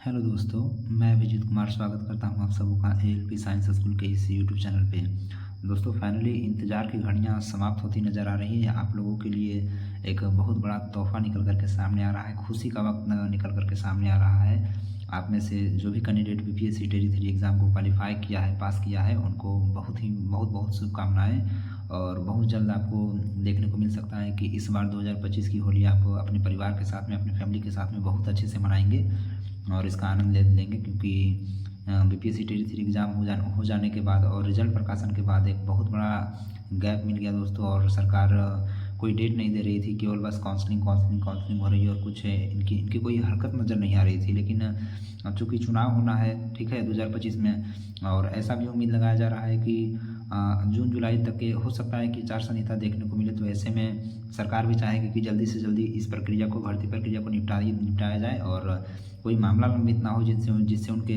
Hello दोस्तों, मैं अभिजीत कुमार स्वागत करता हूं आप सबों का एएलपी साइंस स्कूल के इस यूट्यूब चैनल पे। दोस्तों फाइनली इंतज़ार की घड़ियां समाप्त होती नज़र आ रही है। आप लोगों के लिए एक बहुत बड़ा तोहफ़ा निकल कर के सामने आ रहा है, खुशी का वक्त निकल कर के सामने आ रहा है। आप में से जो भी कैंडिडेट बीपीएससी टेरी 3 एग्ज़ाम को क्वालिफाई किया है, पास किया है, उनको बहुत बहुत शुभकामनाएँ। और बहुत जल्द आपको देखने को मिल सकता है कि इस बार 2025 की होली आप अपने परिवार के साथ में, अपनी फैमिली के साथ में बहुत अच्छे से मनाएंगे और इसका आनंद लेंगे, क्योंकि बीपीएससी टेरी 3 एग्ज़ाम हो जाने के बाद और रिजल्ट प्रकाशन के बाद एक बहुत बड़ा गैप मिल गया दोस्तों। और सरकार कोई डेट नहीं दे रही थी, केवल बस काउंसलिंग हो रही है और कुछ इनकी कोई हरकत नज़र नहीं आ रही थी। लेकिन अब चूँकि चुनाव होना है, ठीक है, 2025 में, और ऐसा भी उम्मीद लगाया जा रहा है कि जून जुलाई तक के हो सकता है कि आचार संहिता देखने को मिले। तो ऐसे में सरकार भी चाहेगी कि जल्दी से जल्दी इस प्रक्रिया को, भर्ती प्रक्रिया को निपटाया जाए और कोई मामला लंबित ना हो जिससे उनके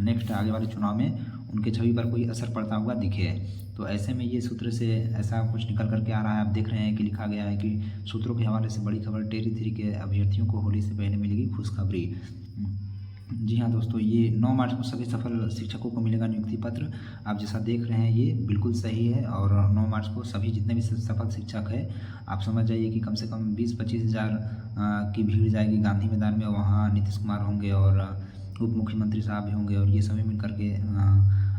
नेक्स्ट आगे वाले चुनाव में उनके छवि पर कोई असर पड़ता हुआ दिखे। तो ऐसे में ये सूत्र से ऐसा कुछ निकल करके आ रहा है। आप देख रहे हैं कि लिखा गया है कि सूत्रों के हवाले से बड़ी खबर, टेरी 3 के अभ्यर्थियों को होली से पहले मिलेगी खुशखबरी। जी हाँ दोस्तों, ये 9 मार्च को सभी सफल शिक्षकों को मिलेगा नियुक्ति पत्र। आप जैसा देख रहे हैं ये बिल्कुल सही है। और 9 मार्च को सभी जितने भी सफल शिक्षक हैं, आप समझ जाइए कि कम से कम 20-25 हज़ार की भीड़ जाएगी गांधी मैदान में। वहाँ नीतीश कुमार होंगे और उप मुख्यमंत्री साहब भी होंगे और ये सभी मिलकर के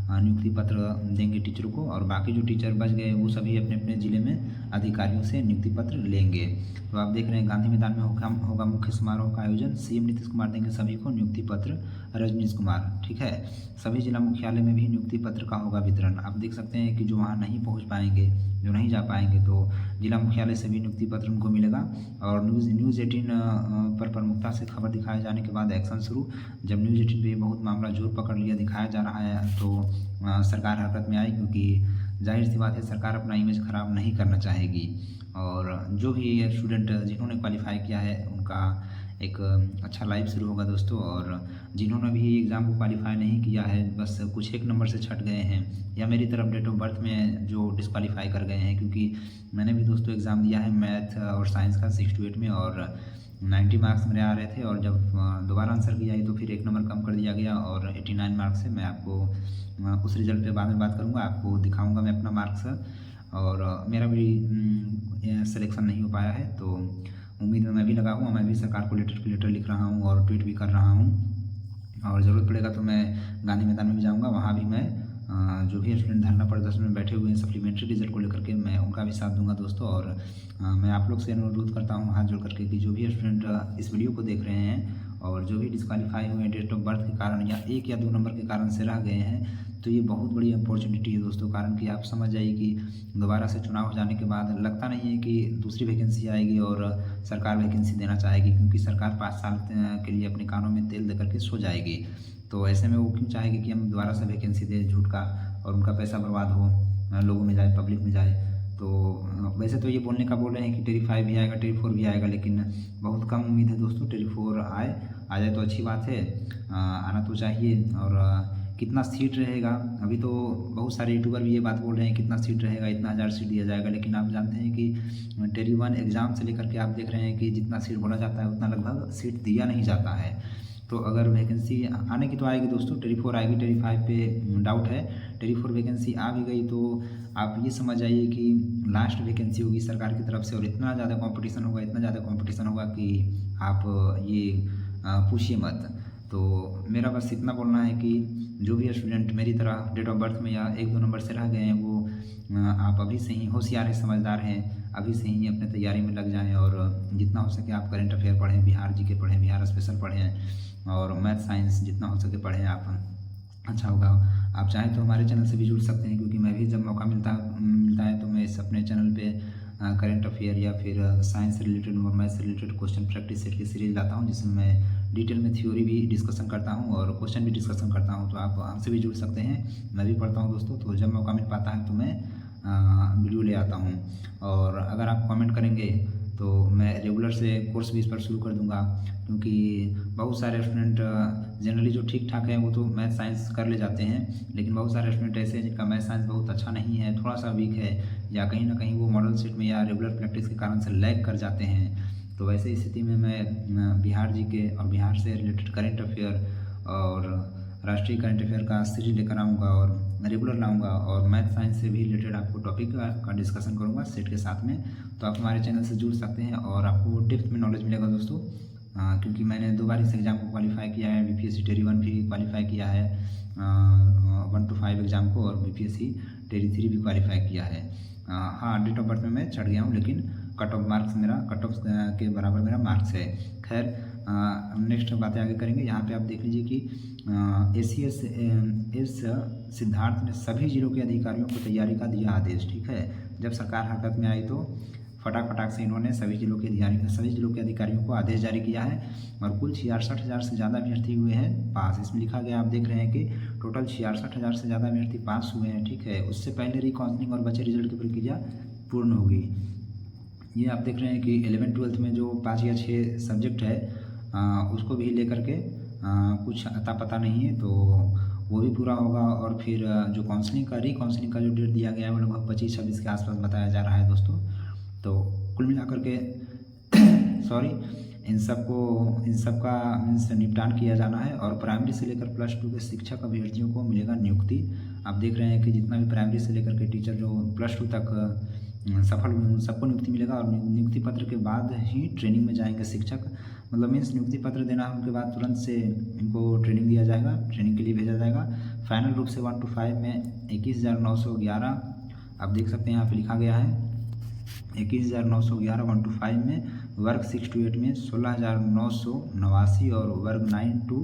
नियुक्ति पत्र देंगे टीचरों को। और बाकी जो टीचर बच गए वो सभी अपने अपने ज़िले में अधिकारियों से नियुक्ति पत्र लेंगे। तो आप देख रहे हैं गांधी मैदान में होगा मुख्य समारोह का आयोजन। सीएम नीतीश कुमार देंगे सभी को नियुक्ति पत्र, रजनीश कुमार, ठीक है। सभी जिला मुख्यालय में भी नियुक्ति पत्र का होगा वितरण। आप देख सकते हैं कि जो वहाँ नहीं पहुँच पाएंगे, जो नहीं जा पाएंगे, तो जिला मुख्यालय से भी नियुक्ति पत्र उनको मिलेगा। और न्यूज़ 18 पर प्रमुखता से खबर दिखाए जाने के बाद एक्शन शुरू। जब न्यूज़ 18 पे बहुत मामला जोर पकड़ लिया, दिखाया जा रहा है, तो सरकार हरकत में आई, क्योंकि जाहिर सी बात है सरकार अपना इमेज ख़राब नहीं करना चाहेगी। और जो भी स्टूडेंट जिन्होंने क्वालिफाई किया है उनका एक अच्छा लाइफ शुरू होगा दोस्तों। और जिन्होंने भी एग्ज़ाम को क्वालिफाई नहीं किया है, बस कुछ एक नंबर से छट गए हैं, या मेरी तरफ डेट ऑफ बर्थ में जो डिस्क्वालीफाई कर गए हैं, क्योंकि मैंने भी दोस्तों एग्ज़ाम दिया है मैथ और साइंस का 6 to 8 में, और 90 मार्क्स मेरे आ रहे थे। और जब दोबारा आंसर की आई तो फिर 1 नंबर कम कर दिया गया और 89 मार्क्स से मैं आपको उस रिज़ल्ट पे बाद में बात करूँगा, आपको दिखाऊँगा मैं अपना मार्क्स। और मेरा भी सिलेक्शन नहीं हो पाया है, तो उम्मीद में मैं भी लगा हूँ। मैं भी सरकार को लेटर लिख रहा हूँ और ट्वीट भी कर रहा हूँ। और ज़रूरत पड़ेगा तो मैं गांधी मैदान में भी जाऊँगा, वहाँ भी मैं जो भी स्टूडेंट धरना प्रदर्शन में बैठे हुए हैं सप्लीमेंट्री रिजल्ट को लेकर के, मैं उनका भी साथ दूंगा दोस्तों। और मैं आप लोग से अनुरोध करता हूँ हाथ जोड़ करके कि जो भी स्टूडेंट इस वीडियो को देख रहे हैं और जो भी डिस्क्वालीफाई हुए डेट ऑफ बर्थ के कारण या 1 या 2 नंबर के कारण से रह गए हैं, तो ये बहुत बड़ी अपॉर्चुनिटी है दोस्तों। कारण कि आप समझ जाइए कि दोबारा से चुनाव हो जाने के बाद लगता नहीं है कि दूसरी वैकेंसी आएगी और सरकार वैकेंसी देना चाहेगी, क्योंकि सरकार 5 साल के लिए अपने कानों में तेल दे करके सो जाएगी। तो ऐसे में वो क्यों चाहेगी कि हम दोबारा से वैकेंसी दें झूठ का, और उनका पैसा बर्बाद हो, लोगों में जाए, पब्लिक में जाए। तो वैसे तो ये बोलने का बोल रहे हैं कि टेरी 5 भी आएगा, टेरी 4 भी आएगा, लेकिन बहुत कम उम्मीद है दोस्तों टेरी 4 आ जाए तो अच्छी बात है। आना तो चाहिए। और कितना सीट रहेगा, अभी तो बहुत सारे यूट्यूबर भी ये बात बोल रहे हैं कितना सीट रहेगा, इतना 1000 सीट दिया जाएगा। लेकिन आप जानते हैं कि टेरी 1 एग्ज़ाम से लेकर के आप देख रहे हैं कि जितना सीट बोला जाता है उतना लगभग सीट दिया नहीं जाता है। तो अगर वैकेंसी आने की तो आएगी दोस्तों, टेरी 4 आएगी, टेरी 5 पे डाउट है। टेरी 4 वैकेंसी आ भी गई तो आप ये समझ जाइए कि लास्ट वैकेंसी होगी सरकार की तरफ से, और इतना ज़्यादा कंपटीशन होगा, इतना ज़्यादा कंपटीशन होगा कि आप ये पूछिए मत। तो मेरा बस इतना बोलना है कि जो भी स्टूडेंट मेरी तरह डेट ऑफ बर्थ में या 1-2 नंबर से रह गए हैं, वो आप अभी से ही होशियार हैं, समझदार हैं, अभी से ही अपने तैयारी में लग जाएं। और जितना हो सके आप करेंट अफेयर पढ़ें, बिहार जीके पढ़ें, बिहार स्पेशल पढ़ें, और मैथ साइंस जितना हो सके पढ़ें आप, अच्छा होगा। आप चाहें तो हमारे चैनल से भी जुड़ सकते हैं, क्योंकि मैं भी जब मौका मिलता है तो मैं इस अपने चैनल पे करेंट अफेयर या फिर साइंस से रिलेटेड और मैथ से रिलेटेड क्वेश्चन प्रैक्टिस सेट की सीरीज लाता हूं, जिसमें मैं डिटेल में थ्योरी भी डिस्कशन करता हूं और क्वेश्चन भी डिस्कशन करता हूं। तो आप हमसे भी जुड़ सकते हैं, मैं भी पढ़ता हूं दोस्तों। तो जब मौका मिल पाता है तो मैं वीडियो ले आता हूं। और अगर आप कमेंट करेंगे तो मैं रेगुलर से कोर्स भी इस पर शुरू कर दूंगा, क्योंकि बहुत सारे स्टूडेंट जनरली जो ठीक ठाक हैं वो तो मैथ साइंस कर ले जाते हैं, लेकिन बहुत सारे स्टूडेंट ऐसे हैं जिनका मैथ साइंस बहुत अच्छा नहीं है, थोड़ा सा वीक है, या कहीं ना कहीं वो मॉडल सेट में या रेगुलर प्रैक्टिस के कारण से लैग कर जाते हैं। तो वैसे स्थिति में मैं बिहार जीके और बिहार से रिलेटेड करेंट अफेयर और राष्ट्रीय करंट अफेयर का सीरीज लेकर आऊँगा और रेगुलर लाऊंगा और मैथ साइंस से भी रिलेटेड आपको टॉपिक का डिस्कशन करूँगा सेट के साथ में। तो आप हमारे चैनल से जुड़ सकते हैं और आपको डेप्थ में नॉलेज मिलेगा दोस्तों, क्योंकि मैंने 2 बार इस एग्ज़ाम को क्वालिफाई किया है। बीपीएससी टेरी 1 भी क्वालिफाई किया है 1 to 5 एग्ज़ाम को, और बीपीएससी टेरी 3 भी क्वालिफाई किया है। हाँ, डेट ऑफ बर्थ में मैं चढ़ गया हूँ, लेकिन कट ऑफ मार्क्स मेरा कट ऑफ के बराबर मेरा मार्क्स है। खैर, नेक्स्ट बातें आगे करेंगे। यहाँ पे आप देख लीजिए कि एस सिद्धार्थ ने सभी जिलों के अधिकारियों को तैयारी का दिया आदेश। ठीक है, जब सरकार हरकत में आई तो फटाक से इन्होंने सभी जिलों के अधिकारियों को आदेश जारी किया है और कुल 66,000 से ज़्यादा अभ्यर्थी हुए हैं पास। इसमें लिखा गया, आप देख रहे हैं कि टोटल 66,000 से ज़्यादा अभ्यर्थी पास हुए हैं। ठीक है, उससे पहले रिकाउंसलिंग और बचे रिजल्ट की प्रक्रिया पूर्ण होगी। ये आप देख रहे हैं कि 11th-12th में जो 5 या 6 सब्जेक्ट है उसको भी लेकर के कुछ अता पता नहीं है, तो वो भी पूरा होगा। और फिर जो रिकाउंसलिंग का जो डेट दिया गया है वो लगभग 25-26 के आसपास बताया जा रहा है दोस्तों। तो कुल मिलाकर के इन सब का मीन्स निपटान किया जाना है और प्राइमरी से लेकर +2 के शिक्षक अभ्यर्थियों को मिलेगा नियुक्ति। आप देख रहे हैं कि जितना भी प्राइमरी से लेकर के टीचर जो +2 तक सफल हुए उन सबको नियुक्ति मिलेगा और नियुक्ति पत्र के बाद ही ट्रेनिंग में जाएंगे शिक्षक। मतलब मीन्स नियुक्ति पत्र देना उनके बाद तुरंत से इनको ट्रेनिंग दिया जाएगा, ट्रेनिंग के लिए भेजा जाएगा। फाइनल रूप से 1 to 5 में 21,911 आप देख सकते हैं यहाँ पे लिखा गया है 21,911 1 to 5 में, वर्ग 6 to 8 में 16,989 और वर्ग 9 to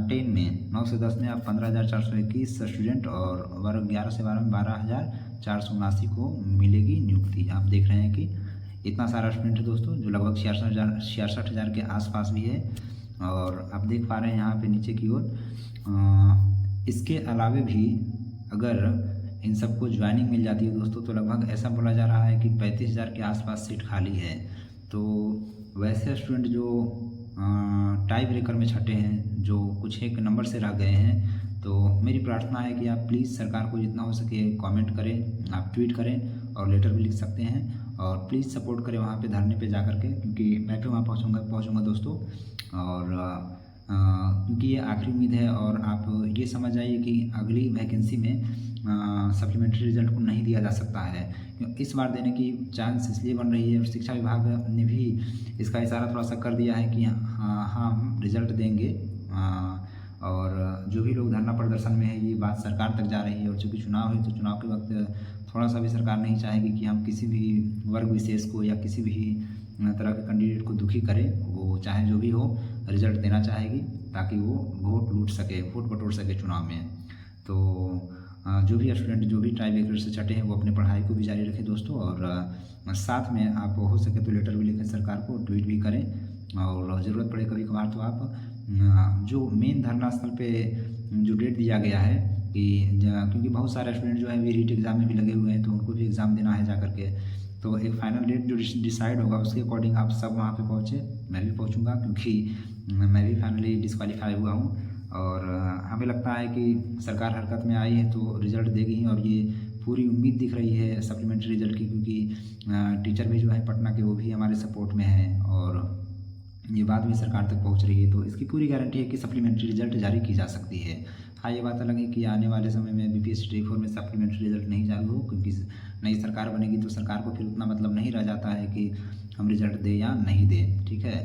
10 में 9 से 10 में आप 15,421 स्टूडेंट और वर्ग 11 से 12 में 12,479 को मिलेगी नियुक्ति। आप देख रहे हैं कि इतना सारा स्टूडेंट है दोस्तों, जो लगभग 66,000 के आसपास भी है। और आप देख पा रहे हैं यहाँ पे नीचे की ओर इसके अलावे भी अगर इन सबको ज्वाइनिंग मिल जाती है दोस्तों, तो लगभग ऐसा बोला जा रहा है कि 35,000 के आसपास सीट खाली है। तो वैसे स्टूडेंट जो टाई ब्रेकर में छटे हैं, जो कुछ एक नंबर से रह गए हैं, तो मेरी प्रार्थना है कि आप प्लीज़ सरकार को जितना हो सके कमेंट करें, आप ट्वीट करें और लेटर भी लिख सकते हैं और प्लीज़ सपोर्ट करें वहाँ पे धरने पे जा कर के, क्योंकि मैं भी वहाँ पहुँचूँगा दोस्तों। और क्योंकि ये आखिरी उम्मीद है और आप ये समझ जाइए कि अगली वैकेंसी में सप्लीमेंट्री रिजल्ट को नहीं दिया जा सकता है। इस बार देने की चांस इसलिए बन रही है और शिक्षा विभाग ने भी इसका इशारा थोड़ा सा कर दिया है कि हाँ हम रिजल्ट देंगे। और जो भी लोग धरना प्रदर्शन में है, ये बात सरकार तक जा रही है। और चूँकि चुनाव है तो चुनाव के वक्त थोड़ा सा भी सरकार नहीं चाहेगी कि हम किसी भी वर्ग विशेष को या किसी भी तरह के कैंडिडेट को दुखी करें। वो चाहे जो भी हो रिजल्ट देना चाहेगी ताकि वो वोट लूट सके, वोट बटोर सके चुनाव में। तो जो भी स्टूडेंट जो भी टाई ब्रेकर से छटे हैं वो अपने पढ़ाई को भी जारी रखें दोस्तों। और साथ में आप हो सके तो लेटर भी लिखें सरकार को, ट्वीट भी करें और ज़रूरत पड़े कभी कभार तो आप जो मेन धरना स्थल पे जो डेट दिया गया है कि क्योंकि बहुत सारे स्टूडेंट जो है भी रीट एग्ज़ाम में भी लगे हुए हैं, तो उनको भी एग्ज़ाम देना है जा करके। तो एक फाइनल डेट जो डिसाइड होगा उसके अकॉर्डिंग आप सब वहाँ पे पहुँचे, मैं भी पहुँचूँगा क्योंकि मैं भी फाइनली डिस्क्वालीफाई हुआ हूँ। और हमें लगता है कि सरकार हरकत में आई है तो रिज़ल्ट देगी ही, और ये पूरी उम्मीद दिख रही है सप्लीमेंट्री रिज़ल्ट की, क्योंकि टीचर भी जो है पटना के वो भी हमारे सपोर्ट में है और ये बात भी सरकार तक पहुंच रही है। तो इसकी पूरी गारंटी है कि सप्लीमेंट्री रिजल्ट जारी की जा सकती है। हाँ, ये बात अलग है कि आने वाले समय में बीपीएससी टेरी 4 में सप्लीमेंट्री रिजल्ट नहीं जारी हो, क्योंकि नई सरकार बनेगी तो सरकार को फिर उतना मतलब नहीं रह जाता है कि हम रिजल्ट दें या नहीं दें। ठीक है,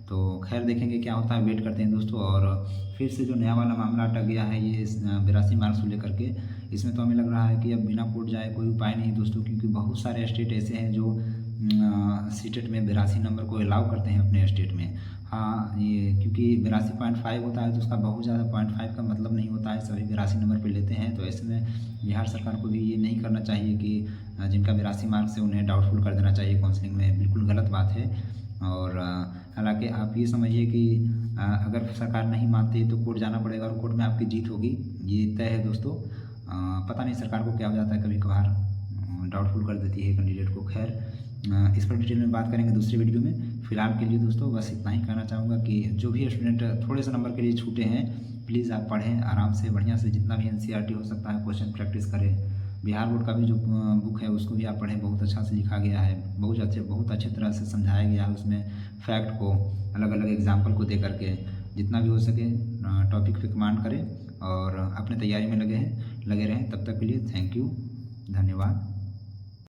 तो खैर देखेंगे क्या होता है, वेट करते हैं दोस्तों। और फिर से जो नया वाला मामला अटक गया है ये 82 मार्क्स को लेकर के, इसमें तो हमें लग रहा है कि अब बिना कोर्ट जाए कोई उपाय नहीं दोस्तों, क्योंकि बहुत सारे स्टेट ऐसे हैं जो सीटेट में 82 नंबर को अलाउ करते हैं अपने स्टेट में। हाँ, ये क्योंकि 82.5 होता है तो उसका बहुत ज़्यादा 0.5 का मतलब नहीं होता है, सभी 82 नंबर पे लेते हैं। तो ऐसे में बिहार सरकार को भी ये नहीं करना चाहिए कि जिनका 82 मार्क्स है उन्हें डाउटफुल कर देना चाहिए काउंसलिंग में, बिल्कुल गलत बात है। और हालांकि आप ये समझिए कि अगर सरकार नहीं मानती तो कोर्ट जाना पड़ेगा और कोर्ट में आपकी जीत होगी, ये तय है दोस्तों। पता नहीं सरकार को क्या हो जाता है, कभी कभार डाउटफुल कर देती है कैंडिडेट को। खैर इस पर डिटेल में बात करेंगे दूसरी वीडियो में। फिलहाल के लिए दोस्तों बस इतना ही कहना चाहूँगा कि जो भी स्टूडेंट थोड़े से नंबर के लिए छूटे हैं, प्लीज़ आप पढ़ें आराम से, बढ़िया से, जितना भी NCERT हो सकता है क्वेश्चन प्रैक्टिस करें, बिहार बोर्ड का भी जो बुक है उसको भी आप पढ़ें, बहुत अच्छा से लिखा गया है, बहुत अच्छे तरह से समझाया गया है उसमें फैक्ट को अलग अलग एग्जाम्पल को दे करके। जितना भी हो सके टॉपिक पे कमांड करें और अपने तैयारी में लगे रहें। तब तक के लिए थैंक यू, धन्यवाद।